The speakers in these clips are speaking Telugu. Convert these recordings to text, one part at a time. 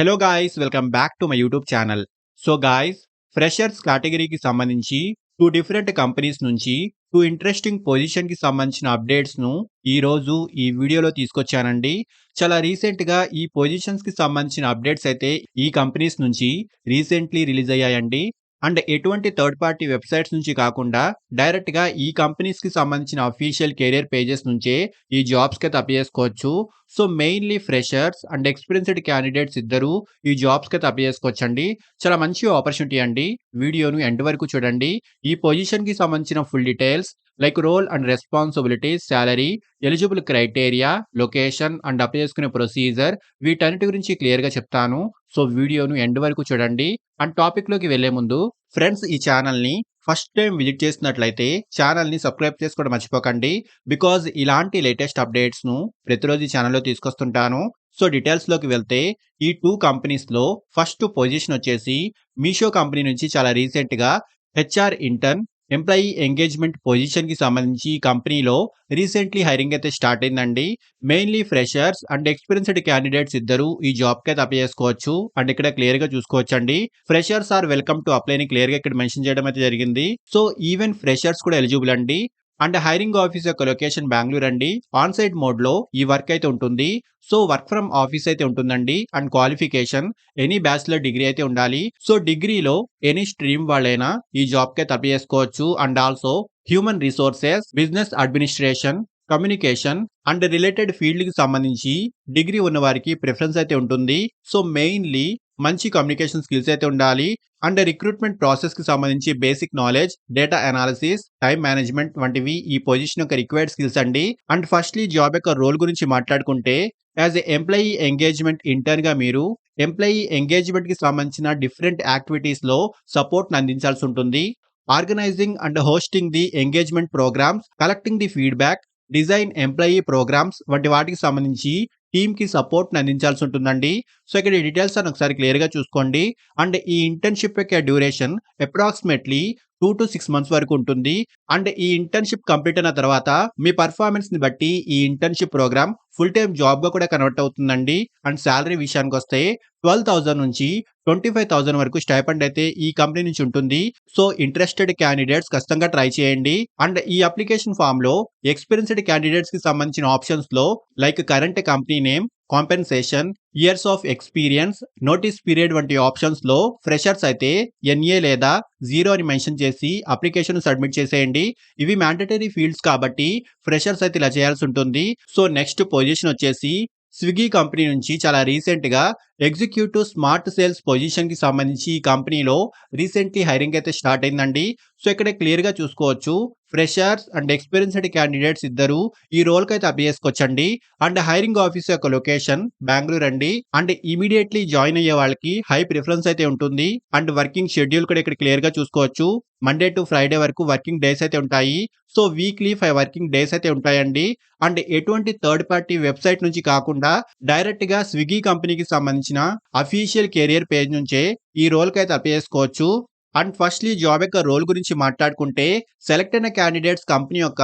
Hello guys, welcome back to my YouTube channel. So guys, freshers కేటగిరీకి సంబంధించి 2 డిఫరెంట్ కంపెనీస్ నుంచి 2 ఇంట్రెస్టింగ్ పొజిషన్‌కి సంబంధించిన అప్డేట్స్‌ను ఈరోజు ఈ వీడియోలో తీసుకొచ్చానండి. చాలా రీసెంట్‌గా ఈ పొజిషన్స్‌కి సంబంధించిన అప్డేట్స్ అయితే ఈ కంపెనీస్ నుంచి రీసెంట్‌లీ రిలీజ్ అయ్యాయండి. అండ్ ఎటువంటి థర్డ్ పార్టీ వెబ్‌సైట్స్ నుంచి కాకుండా డైరెక్ట్‌గా ఈ కంపెనీస్‌కి సంబంధించిన అఫీషియల్ కెరియర్ పేజెస్ నుంచే ఈ జాబ్స్‌కైతే అప్లై చేసుకోవచ్చు. So mainly freshers and experienced candidates ఇద్దరూ ఈ జాబ్స్‌కైతే అప్లై చేసుకోవచ్చండి. చాలా మంచి ఆపర్చునిటీ అండి. వీడియోను ఎండ్ వరకు చూడండి. ఈ పొజిషన్‌కి సంబంధించిన full details like role and responsibilities, salary, eligible criteria, location and apply చేసుకునే ప్రొసీజర్ వీటన్నిటి గురించి క్లియర్‌గా చెప్తాను. సో వీడియోను ఎండ్ వరకు చూడండి. అండ్ టాపిక్‌లోకి వెళ్ళే ముందు ఫ్రెండ్స్, ఈ ఛానల్‌ని ఫస్ట్ టైం విజిట్ చేస్తున్నట్లయితే ఛానల్‌ని సబ్స్క్రైబ్ చేసుకోవడం మర్చిపోకండి. బికాజ్ ఇలాంటి లేటెస్ట్ అప్డేట్స్‌ను ప్రతిరోజు ఈ ఛానల్‌లో తీసుకొస్తుంటాను. సో డీటెయిల్స్‌లోకి వెళ్తే ఈ 2 కంపెనీస్‌లో ఫస్ట్ పొజిషన్ వచ్చేసి మీషో కంపెనీ నుంచి చాలా రీసెంట్‌గా హెచ్ఆర్ ఇంటర్న్ ఎంప్లాయీ ఎంగేజ్‌మెంట్ పొజిషన్‌కి సంబంధించి ఈ కంపెనీలో రీసెంట్‌లీ హైరింగ్ అయితే స్టార్ట్ అయిందండి. Mainly freshers and experienced candidates ఇద్దరూ ఈ జాబ్‌కైతే అప్లై చేసుకోవచ్చు. అండ్ ఇక్కడ క్లియర్‌గా చూసుకోవచ్చండి. Freshers are welcome to apply అని క్లియర్‌గా ఇక్కడ మెన్షన్ చేయడం అయితే జరిగింది. సో ఈవెన్ ఫ్రెషర్స్ కూడా ఎలిజిబుల్ అండి. అండ్ హైరింగ్ ఆఫీస్ యొక్క లొకేషన్ బెంగుళూరు అండి. ఆన్ సైట్ మోడ్‌లో ఈ వర్క్ అయితే ఉంటుంది. సో వర్క్ ఫ్రమ్ ఆఫీస్ అయితే ఉంటుందండి. And qualification any bachelor degree అయితే ఉండాలి. సో డిగ్రీలో ఎనీ స్ట్రీమ్ వాళ్ళైనా ఈ జాబ్‌కైతే అప్లై చేసుకోవచ్చు. And also human resources, business administration, communication and related ఫీల్డ్‌కి సంబంధించి డిగ్రీ ఉన్న వారికి ప్రిఫరెన్స్ అయితే ఉంటుంది. సో మెయిన్‌లీ మంచి కమ్యూనికేషన్ స్కిల్స్ అయితే ఉండాలి. అండ్ రిక్రూట్మెంట్ ప్రాసెస్‌కి సంబంధించి basic knowledge, data analysis, time management వంటివి ఈ పొజిషన్ యొక్క రిక్వైర్డ్ స్కిల్స్ అండి. అండ్ ఫస్ట్‌లీ జాబ్ యొక్క రోల్ గురించి మాట్లాడుకుంటే యాస్ ఎ ఎంప్లాయీ ఎంగేజ్‌మెంట్ ఇంటర్న్‌గా మీరు ఎంప్లాయీ ఎంగేజ్‌మెంట్‌కి సంబంధించిన డిఫరెంట్ యాక్టివిటీస్‌లో సపోర్ట్‌ని అందించాల్సి ఉంటుంది. Organising and hosting the engagement programmes, collecting the feedback, design employee programmes వంటి వాటికి సంబంధించి టీమ్‌కి సపోర్ట్‌ని అందించాల్సి ఉంటుందండి. సో ఇక్కడ ఈ డీటెయిల్స్ అన్ని ఒకసారి క్లియర్‌గా చూసుకోండి. అండ్ ఈ ఇంటర్న్‌షిప్ యొక్క డ్యూరేషన్ అప్రాక్సిమేట్‌లీ 2-6 మంత్స్ వరకు ఉంటుంది. అండ్ ఈ ఇంటర్న్‌షిప్ కంప్లీట్ అయిన తర్వాత మీ పెర్ఫార్మన్స్‌ని బట్టి ఈ ఇంటర్న్‌షిప్ ప్రోగ్రామ్ ఫుల్ టైమ్ జాబ్‌గా కూడా కన్వర్ట్ అవుతుందండి. అండ్ సాలరీ విషయానికొస్తే 12,000 నుంచి 25,000 వరకు స్టైపెండ్ అయితే ఈ కంపెనీ నుంచి ఉంటుంది. సో ఇంట్రెస్టెడ్ క్యాండిడేట్స్ ఖచ్చితంగా ట్రై చేయండి. అండ్ ఈ అప్లికేషన్ ఫామ్‌లో ఎక్స్‌పీరియన్స్‌డ్ క్యాండిడేట్స్‌కి సంబంధించిన ఆప్షన్స్‌లో like current company name, compensation, years of experience, notice period వంటి ఆప్షన్స్‌లో ఫ్రెషర్స్ అయితే ఎన్ఏ లేదా 0 అని మెన్షన్ చేసి అప్లికేషన్ సబ్మిట్ చేసేయండి. ఇవి మ్యాండేటరీ ఫీల్డ్స్ కాబట్టి ఫ్రెషర్స్ అయితే ఇలా చేయాల్సి ఉంటుంది. సో నెక్స్ట్ పొజిషన్ వచ్చేసి స్విగ్గీ కంపెనీ నుంచి చాలా రీసెంట్‌గా ఎగ్జిక్యూటివ్ స్మార్ట్ సేల్స్ పొజిషన్‌కి సంబంధించి ఈ కంపెనీలో రీసెంట్‌లీ హైరింగ్ అయితే స్టార్ట్ అయిందండి. సో ఇక్కడ క్లియర్‌గా చూసుకోవచ్చు. ఫ్రెషర్స్ అండ్ ఎక్స్‌పీరియన్స్‌డ్ క్యాండిడేట్స్ ఇద్దరూ ఈ రోల్‌కి అయితే అప్లై చేసుకోవచ్చండి. అండ్ హైరింగ్ ఆఫీస్ యొక్క లొకేషన్ బెంగుళూరు అండి. అండ్ ఇమ్మీడియేట్‌లీ జాయిన్ అయ్యే వాళ్ళకి హై ప్రిఫరెన్స్ అయితే ఉంటుంది. అండ్ వర్కింగ్ షెడ్యూల్ కూడా ఇక్కడ క్లియర్‌గా చూసుకోవచ్చు. మండే టు ఫ్రైడే వరకు వర్కింగ్ డేస్ అయితే ఉంటాయి. సో వీక్లీ 5 వర్కింగ్ డేస్ అయితే ఉంటాయండి. అండ్ ఎటువంటి థర్డ్ పార్టీ వెబ్‌సైట్ నుంచి కాకుండా డైరెక్ట్‌గా స్విగ్గీ కంపెనీకి సంబంధించిన అఫీషియల్ కెరియర్ పేజ్ నుంచే ఈ రోల్‌కి అయితే అప్లై చేసుకోవచ్చు. అండ్ ఫస్ట్‌లీ జాబ్ యొక్క రోల్ గురించి మాట్లాడుకుంటే సెలెక్ట్ అయిన క్యాండిడేట్స్ కంపెనీ యొక్క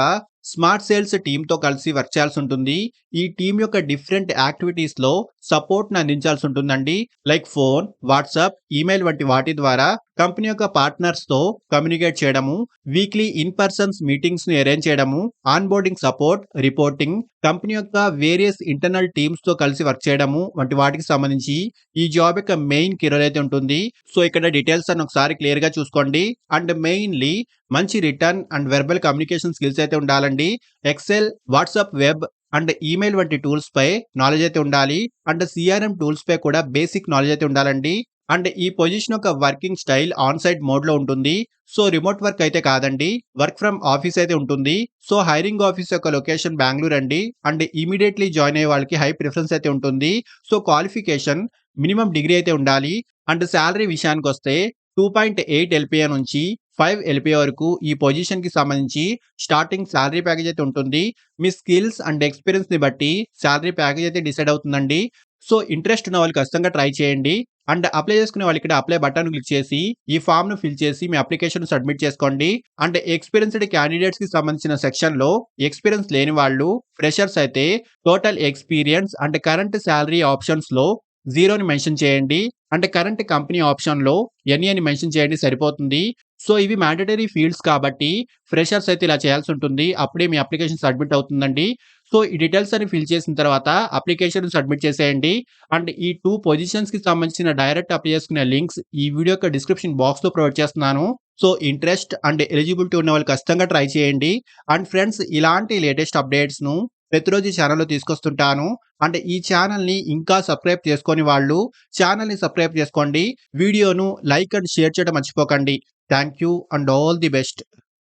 స్మార్ట్ సేల్స్ టీమ్‌తో కలిసి వర్క్ చేయాల్సి ఉంటుంది. ఈ టీమ్ యొక్క డిఫరెంట్ యాక్టివిటీస్‌లో సపోర్ట్‌ని అందించాల్సి ఉంటుందండి. లైక్ ఫోన్, వాట్సాప్, ఈమెయిల్ వంటి వాటి ద్వారా కంపెనీ యొక్క పార్ట్నర్స్‌తో కమ్యూనికేట్ చేయడము, వీక్లీ ఇన్ పర్సన్స్ మీటింగ్స్‌ని అరేంజ్ చేయడము, on boarding support, reporting, company యొక్క వేరియస్ ఇంటర్నల్ టీమ్స్‌తో కలిసి వర్క్ చేయడము వంటి వాటికి సంబంధించి ఈ జాబ్ యొక్క మెయిన్ కీ రోల్ అయితే ఉంటుంది. సో ఇక్కడ డీటెయిల్స్ అన్ని ఒకసారి క్లియర్‌గా చూసుకోండి. అండ్ మెయిన్‌లీ మంచి written and verbal communication skills అయితే ఉండాలండి. Excel, WhatsApp web and email వంటి టూల్స్ పై నాలెడ్జ్ అయితే ఉండాలి. అండ్ సీఆర్ఎం టూల్స్ పై కూడా బేసిక్ నాలెడ్జ్ అయితే ఉండాలండి. అండ్ ఈ పొజిషన్ యొక్క వర్కింగ్ స్టైల్ ఆన్ సైట్ మోడ్‌లో ఉంటుంది. సో రిమోట్ వర్క్ అయితే కాదండి. వర్క్ ఫ్రమ్ ఆఫీస్ అయితే ఉంటుంది. సో హైరింగ్ ఆఫీస్ యొక్క లొకేషన్ బెంగుళూరు అండి. అండ్ ఇమ్మీడియేట్‌లీ జాయిన్ అయ్యే వాళ్ళకి హై ప్రిఫరెన్స్ అయితే ఉంటుంది. సో క్వాలిఫికేషన్ మినిమమ్ డిగ్రీ అయితే ఉండాలి. అండ్ సాలరీ విషయానికొస్తే 2.8 ఎల్‌పిఏ నుంచి 5 ఎల్‌పిఏ వరకు ఈ పొజిషన్‌కి సంబంధించి స్టార్టింగ్ సాలరీ ప్యాకేజ్ అయితే ఉంటుంది. మీ స్కిల్స్ అండ్ ఎక్స్‌పీరియన్స్‌ని బట్టి సాలరీ ప్యాకేజ్ అయితే డిసైడ్ అవుతుందండి. సో ఇంట్రెస్ట్ ఉన్న వాళ్ళు ఖచ్చితంగా ట్రై చేయండి. అండ్ అప్లై చేసుకునే వాళ్ళు ఇక్కడ అప్లై బటన్ క్లిక్ చేసి ఈ ఫార్మ్‌ను ఫిల్ చేసి మీ అప్లికేషన్ సబ్మిట్ చేసుకోండి. అండ్ ఎక్స్‌పీరియన్స్‌డ్ క్యాండిడేట్స్‌కి సంబంధించిన సెక్షన్‌లో ఎక్స్‌పీరియన్స్ లేని వాళ్ళు ఫ్రెషర్స్ అయితే total experience and current salary ఆప్షన్స్‌లో జీరోని మెన్షన్ చేయండి. అంటే కరెంట్ కంపెనీ ఆప్షన్‌లో ఎనీ అని మెన్షన్ చేయండి సరిపోతుంది. సో, ఇవి మ్యాండేటరీ ఫీల్డ్స్ కాబట్టి ఫ్రెషర్స్ అయితే ఇలా చేయాల్సుంటుంది. అప్పుడే మీ అప్లికేషన్ సబ్మిట్ అవుతుందండి. సో, ఈ డీటెయిల్స్ అన్ని ఫిల్ చేసిన తర్వాత అప్లికేషన్ సబ్మిట్ చేసేయండి. అండ్ ఈ 2 పొజిషన్స్‌కి సంబంధించిన డైరెక్ట్ అప్లై చేసుకునే లింక్స్ ఈ వీడియో యొక్క డిస్క్రిప్షన్ బాక్స్‌లో ప్రొవైడ్ చేస్తున్నాను. సో, ఇంట్రెస్ట్ అండ్ ఎలిజిబిలిటీ ఉన్నవాళ్ళు ఖచ్చితంగా ట్రై చేయండి. అండ్ ఫ్రెండ్స్ ఇలాంటి లేటెస్ట్ అప్డేట్స్‌ను ప్రతిరోజు ఈ ఛానెల్‌లో తీసుకొస్తుంటాను. అంటే ఈ ఛానెల్‌ని ఇంకా సబ్స్క్రైబ్ చేసుకోని వాళ్ళు ఛానెల్‌ని సబ్స్క్రైబ్ చేసుకోండి. వీడియోను లైక్ అండ్ షేర్ చేయడం మర్చిపోకండి. Thank you and all the best.